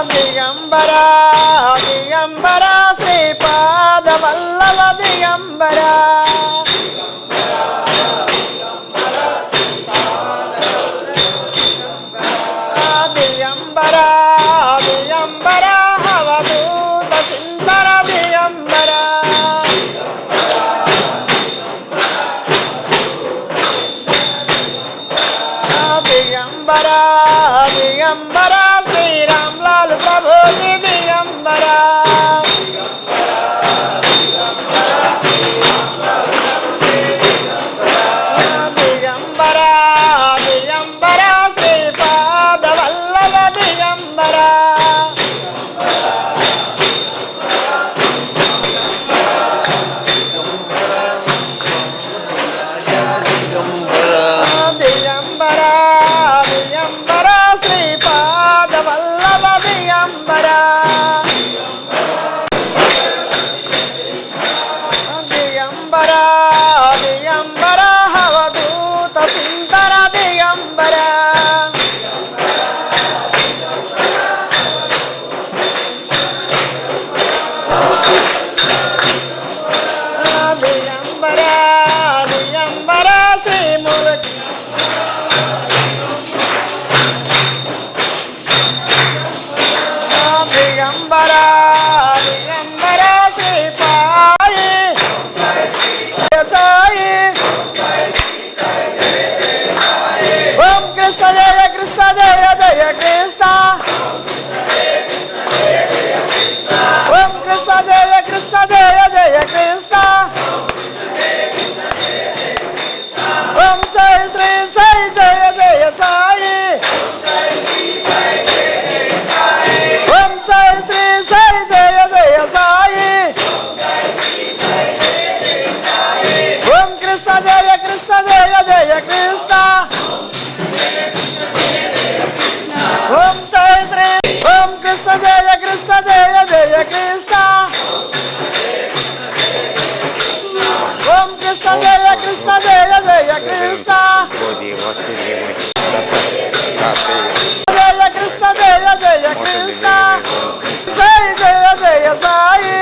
దిగంబరా దిగంబరా శ్రీపాద వల్లభ దిగంబరా, దిగంబరా దిగంబరా అవధూత సుందర దిగంబరా, దిగంబరా దిగంబరా శ్రీరామ్ లాల్ ప్రభు దిగంబరా, దిగంబరా దిగంబరా శ్రీపాద వల్లభ దిగంబరా, దిగంబరా దిగంబరా శ్రీపాద వల్లభ దిగంబరా, దిగంబరా దిగంబరా అవధూత సుందర దిగంబరా, దిగంబరా దిగంబరా శ్రీమూర్తి, దిగంబరా దిగంబరా శ్రీపాయి సాయి, ఓం కృష్ణ జయ కృష్ణ జయ జయ కృష్ణ, ఓం కృష్ణ జయ కృష్ణ జయ జయ కృష్ణ, ఓం సాయి శ్రీ సాయి జయ జయ సాయి, ఓం సాయి శ్రీ సాయి జయ జయ సాయి, ఓం కృష్ణ జయ కృష్ణ జయ జయ కృష్ణ, ఓం సాయి శ్రీ, ఓం కృష్ణ జయ కృష్ణ జయ జయ కృష్ణ, ఓం కృష్ణ జయ కృష్ణ జయ జయ కృష్ణ, జయ కృష్ణ జయ జయ కృష్ణ, సాయి జయ జయ సాయి,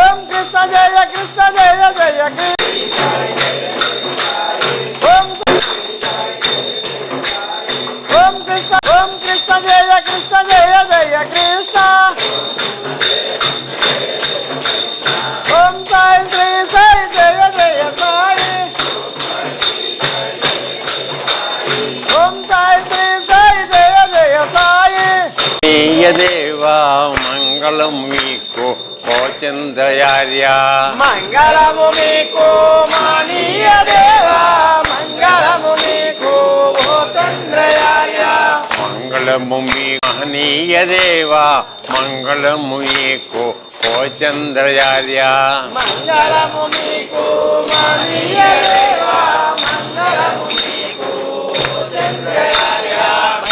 ఓం కృష్ణ జయ కృష్ణ జయ జయ కృష్ణ, ఓం కృష్ణ జయ కృష్ణ జయ జయ కృష్ణ, ఓం సాయి శ్రీ సాయి జయ జయ సాయి, ఓం సాయి శ్రీ సాయి జయ జయ సాయి, దేవా మంగళం మీకు కోచంద్రయార్య, మంగళము మీకు మానీయ దేవా, మంగళము మీకు కోచంద్రయార్య, మంగళము మీ మహనీయ దేవా మంగళము మీకు ఓ చంద్రయార్య మంగళము మీకు మహనీయ దేవా మంగళము మీకు చంద్రయార్య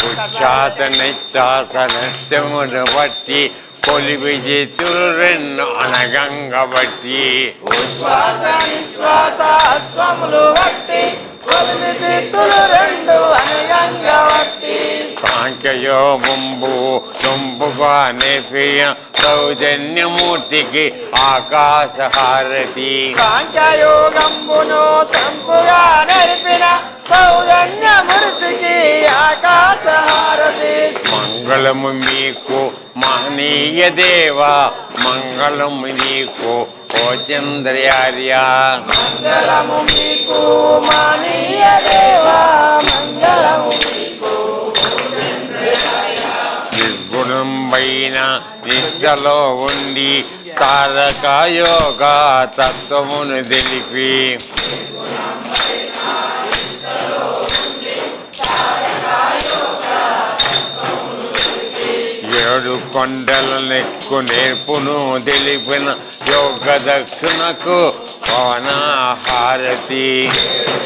ఉచ్ఛ్వాస నిశ్వాస నృత్యమును బట్టి కొలివి చేతులు రెండు అనగంగ బట్టి ఉచ్ఛ్వాస నిశ్వాస అశ్వములు బట్టి కొలివి చేతులు రెండు అనగంగ బట్టి సాంఖ్యయోగంబు సొంపుగా నేర్పియ సౌజన్యమూర్తికి ఆకాశహారతి సాంఖ్యయోగంబును సంపుగా నేర్పిన సౌజన్యమూర్తికి ఆకాశహారతి మంగళము మీకు మహనీయ దేవా మంగళము నీకు ఓ చంద్రయార్య మంగళము మీకు మహనీయ దేవా మంగళము మీకు నిర్గుణంబైన నిష్టలో ఉండి తారక యోగ తత్వమును తెలిపి ఏడు కొండల నెక్కు నేర్పును తెలిపిన యోగ దక్షిణకు పవనహారతి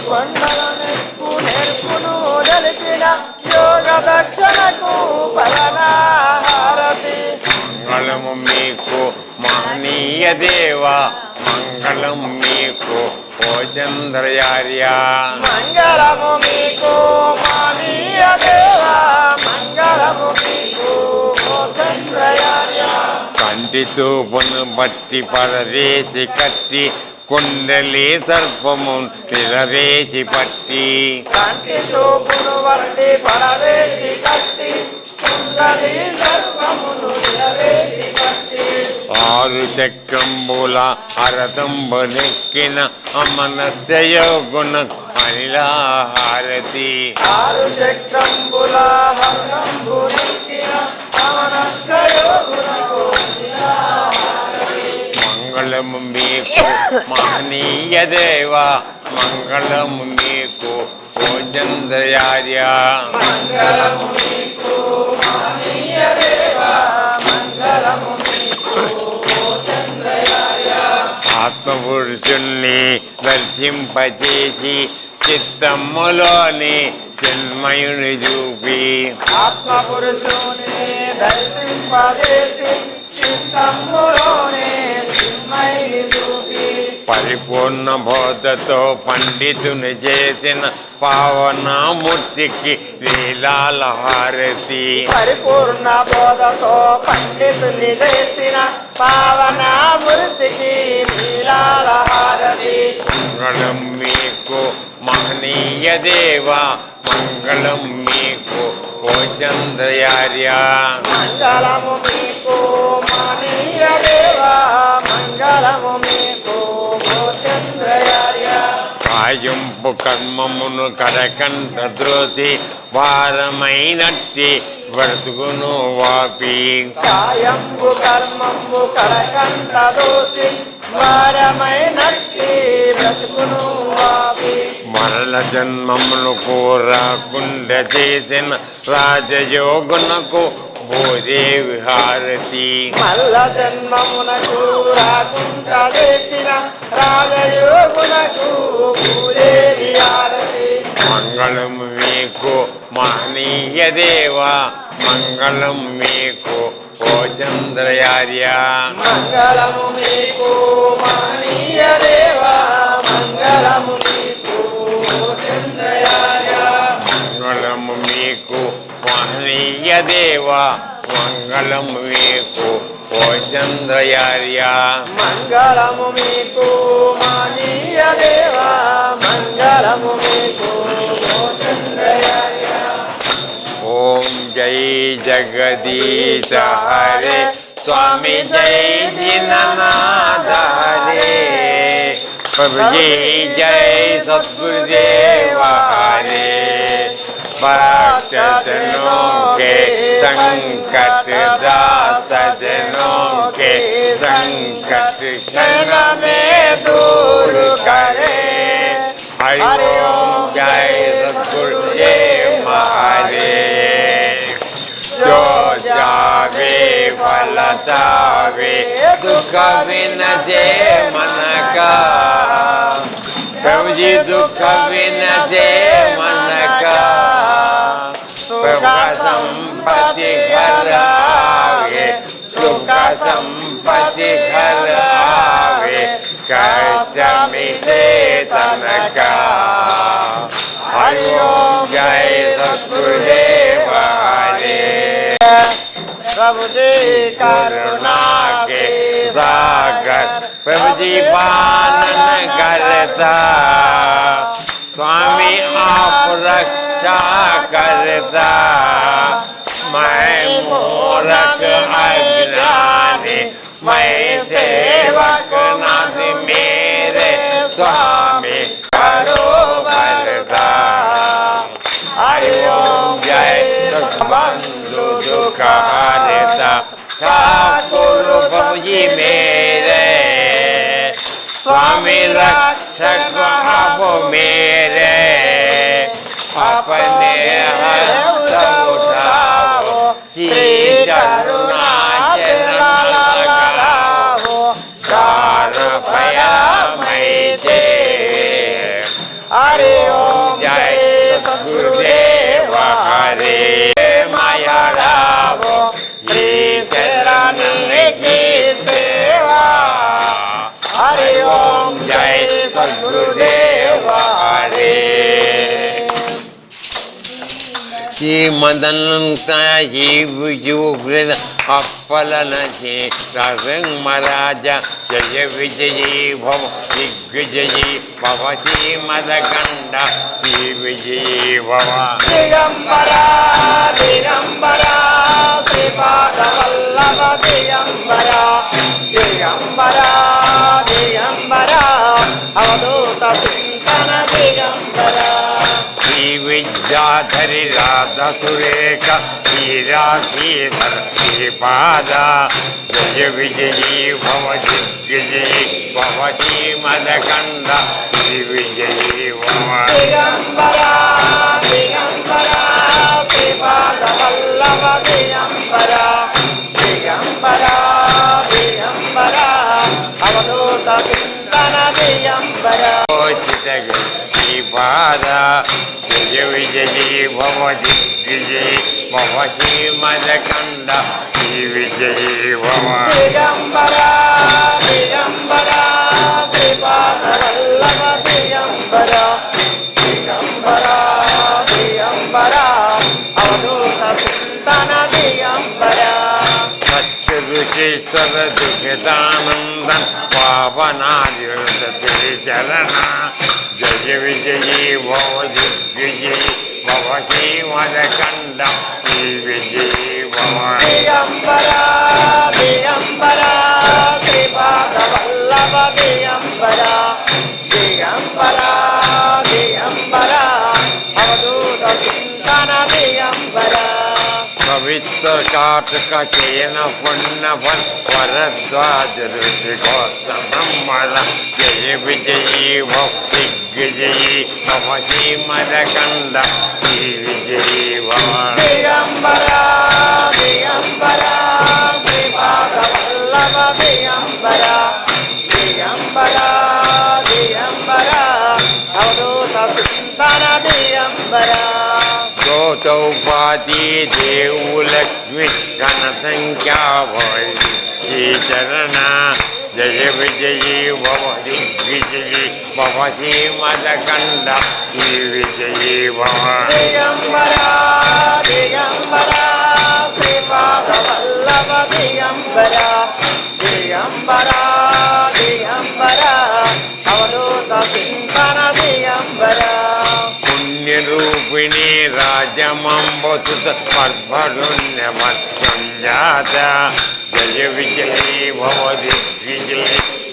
కొండలనెక్కు నేర్పును తెలిపిన యోగ దక్షిణకు పవనహారతి మంగళము మీకు మహనీయ దేవా మంగళం మీకు ఓ చంద్రయార్య మంగళము మీకు మహనీయ దేవా మంగళము మీకు ఓ చంద్రయార్య కంటి చూపును బట్టి పరదేశి కత్తి కుండలి సర్పము నిలవేసి పట్టి కంటి చూపును బట్టి పరదేశి కట్టి కుండలి సర్పమును నిలవేసి కట్టి ఆరు చక్రంబుల అరతంబు నెక్కిన అమనస్య యోగున అనిలాహారతి ఆరు చక్రంబుల హరణంబు నెక్కిన అమనస్య యోగునకు మంగళము మీకు మహనీయ దేవా మంగళము మీకు ఓ చంద్రయార్య మంగళము మీకు మహనీయ దేవా మంగళము మీకు ఓ చంద్రయార్య ఆత్మపురుషుణ్ణి దర్శింపచేసి చిత్తములోని చిన్మయుని చూపి ఆత్మపురుషుని దర్శింపజేసి చిత్తములోనే చిన్మయుని చూపి పరిపూర్ణ బోధతో పండితుని చేసిన పావనమూర్తికి లీలాల హారతి పరిపూర్ణ బోధతో పండితుని చేసిన పావన మూర్తికి నీలాల హారతి మంగళం మీకు మహనీయ దేవా మంగళం మీకు ఓ చంద్రయార్య మంగళము మీకు మహనీయ దేవా మంగళము మీకు ఓ చంద్రయార్య కాయింపు కర్మమును కడకంట ద్రోసి భారమైనట్టి బ్రతుకును వాపి కాయంబు కర్మంబు కడకంట దోసి వారమైనట్టి బ్రతుకును వాపి మరల జన్మమును కోరాకుండా చేసిన రాజయోగునకు భూదేవి హారతి మల్ల జన్మమునకు రాకుండా చేసిన రాజయోగునకు భూదేవి హారతి మంగళం మీకు మహనీయ దేవా మంగళం మీకు ఓ చంద్రయార్య మంగళము మీకు మహనీయ దేవా మంగళము మీకు ఓ చంద్రయార్య మంగళము మీకు మహనీయ దేవా మంగళం మీకు ఓ చంద్రయార్య మంగళము మీకు మహనీయ దేవా మంగళము మీకు ఓ చంద్రయార్య ఓం జై జగదీశ హరే స్వామి జై జిననాథ హరే ప్రభుజీ జై సద్గురుదేవ హరే भक्तजनों के संकट दास जनों के संकट क्षण में दूर करे हरि ओम जय सद्गुरु जय महादेव। जो जावे फलतावे दुख विनजे मन का प्रभु जी दुख विनजे मन का सुख संपत्ति घर आवे सुख संपत्ति घर आवे कष्ट मिटे तन का हरि ओम जय सद्गुरुदेव हरे प्रभु जी करुणा के सागर प्रभु जी पालन करता स्वामी आप रक्षा करता मैं मूर्ख अज्ञानी मैं सेवक नाथ मेरे स्वामी करो भरता हरि ओम जय बंधु दुख हरता ठाकुर प्रभु जी मेरे स्वामी रक्षक आप मेरे अपने हस्त उठाओ श्री करुणाचरण लगाओ दान भया मैं दे हरि ओम जय सद्गुरुदेव हरे माया रावो श्री चरण की सेवा हरि ओम जय सद्गुरुदेव हरे श्री मदन अपलन सिंह महाराज जय विजयी भव दिग्विजयी भव श्री मदगंड श्री विजयी भव दिगंबरा दिगंबरा श्रीपाद वल्लभ दिगंबरा दिगंबरा दिगंबरा अवधूत चिंतन दिगंबरा श्री विद्याधरी राधा सुरेख हीरा श्रीपादा जय विजयी भव दिग्विजयी भव श्री मदगंड श्री विजयी भव दिगंबरा दिगंबरा श्रीपाद वल्लभ दिगंबरा दिगंबरा दिगंबरा अवधूत चिंतन दिगंबरा श्रीपादा जय विजयी भव दिग्विजयी भव श्री मदगंड श्री विजयी भव दिगंबरा दिगंबरा श्रीपाद वल्लभ दिगंबरा दिगंबरा दिगंबरा अवधूत चिंतन दिगंबरा सत्य ऋषीश्वर दुखितानंदन पावनादिवसते चरण जय विजयी भव दिग्विजयी भव श्री मदगंड श्री विजयी भव दिगंबरा दिगंबरा श्रीपाद वल्लभ दिगंबरा दिगंबरा दिगंबरा अवधूत चिंतन दिगंबरा पवित्र काटक चयन पुण्य फल वरद्वाज ऋषि गौतम जय विजयी भव दिग्विजयी भव श्री मदगंड श्री विजयी भव दिगंबरा दिगंबरा श्रीपाद वल्लभ दिगंबरा दिगंबरा दिगंबरा अवधूत चिंतन दिगंबरा गौतौपादी देव लक्ष्मी घन संख्या भय श्री चरण जय विजयी भव दिग्विजयी भव श्री मदगंड श्री विजयी भव दिगंबरा दिगंबरा श्रीपाद वल्लभ दिगंबरा दिगंबरा दिगंबरा अवधूत चिंतन दिगंबरा पुण्य रूपिणी राजमंबसुत पर्वरुण्यमत्संजात जय विजयी भव दिग्विजयी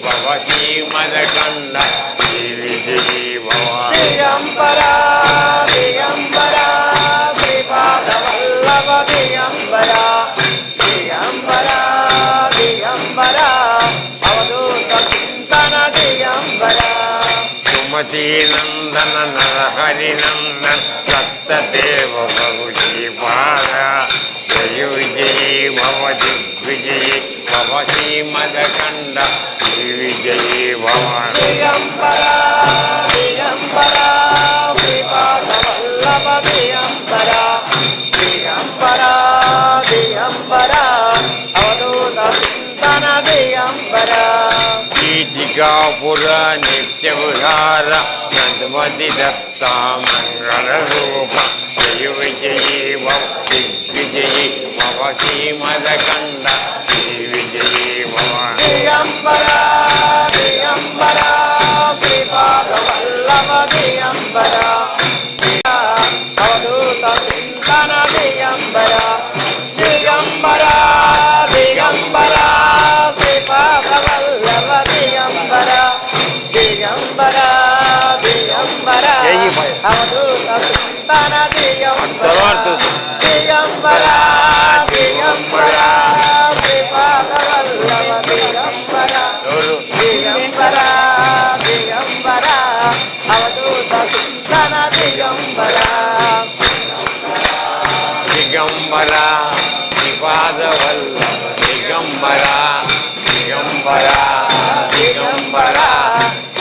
भव श्री मदगंड श्री विजयी भव दिगंबरा दिगंबरा श्रीपाद वल्लभ दिगंबरा दिगंबरा दिगंबरा अवधूत चिंतन दिगंबरा सुमति नंदन नर हरि नंदन सत्यदेव प्रभु श्री पाद जय శ్రీ విజయీ భవ దిగ్విజయీ భవ శ్రీమదకండ శ్రీ విజయీ భవ దిగంబరా దిగంబరా శ్రీపాదవల్లభ దిగంబరా దిగంబరా దిగంబరా అవధూత చింతన దిగంబరా గీతికాపుర నిత్య విహార మధుమతి దత్తా మంగళ రూప శ్రీ విజయీ భవ దిగ్విజయీ భవ శ్రీమదకండ శ్రీ విజయీ భవ దిగంబరా దిగంబరా శ్రీపాదవల్లభ దిగంబరా అవధూత చింతన దిగంబరా దిగంబరా దిగంబరా శ్రీపాదవల్లభ దిగంబరా దిగంబరా దిగంబరా అవధూత చింతన దిగంబరా దిగంబరా దిగంబరా శ్రీపాదవల్లభ దిగంబరా దిగంబరా దిగంబరా అవధూత చింతన దిగంబరా దిగంబరా శ్రీపాదవల్లభ దిగంబరా దిగంబరా దిగంబరా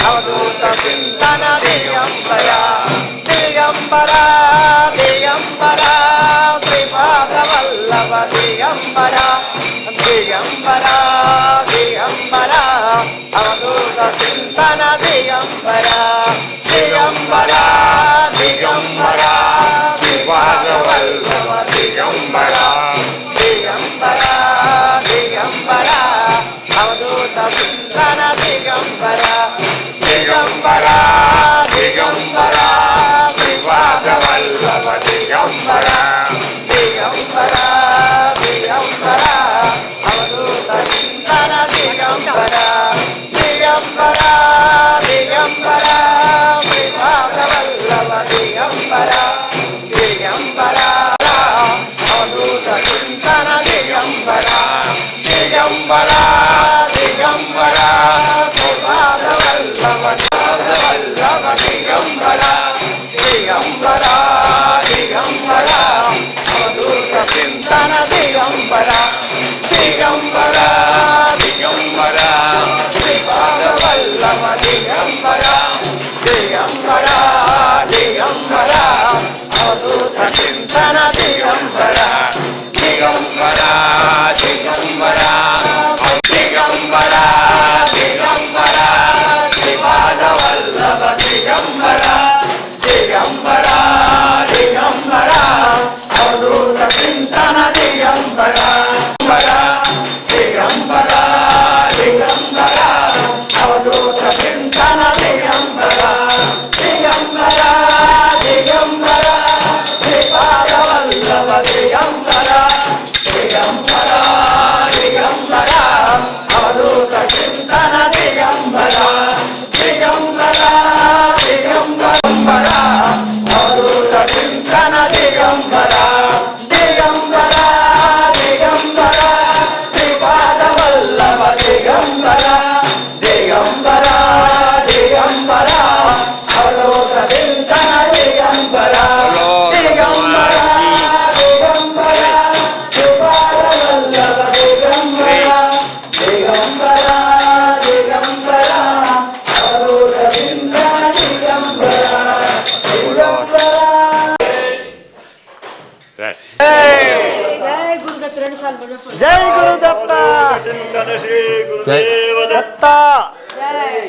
అవధూత చింతన దిగంబరా దిగంబరా దిగంబరా శ్రీపాదవల్లభ దిగంబరా దిగంబరా దిగంబరా అవధూత చింతన దిగంబరా దిగంబరా దిగంబరా శ్రీపాదవల్లభ దిగంబరా దిగంబరా దిగంబరా అవధూత చింతన దిగంబరా దిగంబరా దిగంబరా శ్రీపాదవల్లభ దిగంబరా దిగంబరా దిగంబరా అవధూత చింతన దిగంబరా దిగంబరా దిగంబరా శ్రీపాదవల్లభ దిగంబరా దిగంబరా అవధూత చింతన దిగంబరా దిగంబరా దిగంబరా శ్రీపాదవల్లభ దిగంబరా దిగంబరా దిగంబరా అవధూత చింతన దిగంబరా దిగంబరా దిగంబరా శ్రీపాదవల్లభ దిగంబరా దిగంబరా దిగంబరా అవధూత చింతన దిగంబరా దిగంబరా దిగంబరా దిగంబరా దిగంబరా శ్రీపాదవల్లభ దిగంబరా దిగంబరా దిగంబరా అవధూత చింతన దిగంబరా దిగంబరా దిగంబరా అవధూత చింతన దిగంబరా దిగంబరా దిగంబరా శ్రీపాదవల్లభ దిగంబరా దిగంబరా దిగంబరా అవధూత చింతన దిగంబరా దిగంబరా దిగంబరా అవధూత చింతన దిగంబరా దిగంబరా దిగంబరా శ్రీపాదవల్లభ దిగంబరా దిగంబరా దిగంబరా అవధూత చింతన దిగంబరా దిగంబరా దిగంబరా శ్రీపాదవల్లభ దిగంబరా దిగంబరా దిగంబరా అవధూత చింతన దిగంబరా జై గురుదత్త 2 సార్లు చెప్పండి. జై గురుదత్త చింతన శ్రీ గురుదేవ దత్త జై